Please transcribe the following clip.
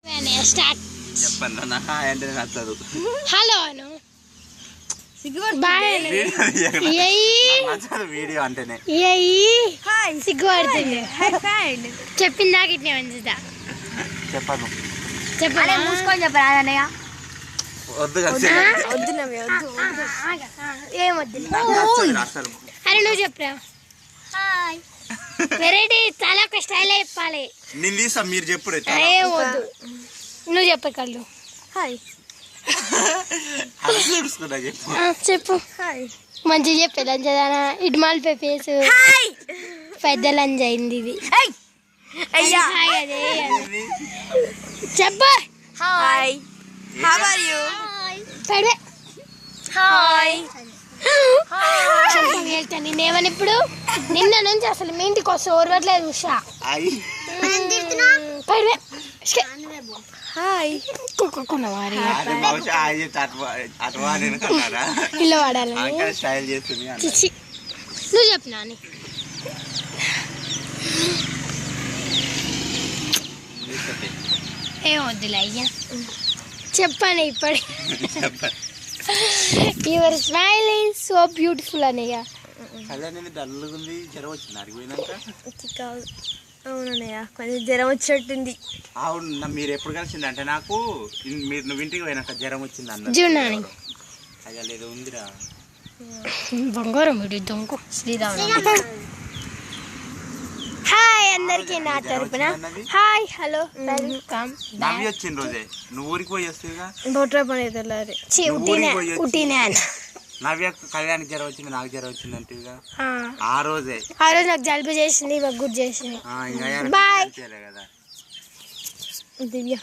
Start చెప్పండి నా hi అంటే నచ్చదు. హలో అను నచ్చదు వీడియో అంటేనే. సిగ్గుపడుతుంది చెప్పింది నాకు ఇట్నే మంచిదా చెప్పను చెప్పాలి మూసుకొని చెప్పరా అన్నయ్య. వద్దు ఏం వద్దు అసలు. అరే నువ్వు చెప్పరా వెరైటీ చాలా ఒక స్టైల్ చెప్పాలి. నేను తీసా మీరు చెప్పుడు. ఏం వద్దు నువ్వు చెప్పే కళ్ళు చెప్పు మంచిగా చెప్పే లంచదానా ఇడ్మాల్ పేపేసు పెద్ద లంచ్ అయింది ఇది చెప్పు నేనేమని ఇప్పుడు నిన్న నుంచి అసలు మీ ఇంటికి వస్తే ఓర్వట్లేదు ఉషా ఇల్లు వాడాలి నువ్వు చెప్పినా ఏం వద్దులే అయ్యా చెప్పాను ఇప్పటి your smile is so beautiful అనయ్య. అవునన్నయ్య కొంచెం జ్వరం వచ్చినట్టుంది. అవును మీరు ఎప్పుడు కలిసింది అంటే నాకు నువ్వు ఇంటికి పోయినాక జ్వరం వచ్చింది అన్న జూనాని అయ్యా లేదు ఉందిరా బంగారం వీడి దొంగ శ్రీరామ్. హాయ్ అందరికి నా తరపున హాయ్ హలో వెల్కమ్. నవ్వి వచ్చింది రోజే నువ్వు ఊరికి పోయి వస్తేగా బొట్ర పని అవుతుంది. ఉట్టినే నవ్య కళ్యాణ్కి జ్వరం వచ్చింది నాకు జ్వరం వచ్చింది అంటే ఆ రోజు నాకు జలుబు చేసింది గుడ్ చేసింది. కదా దివ్య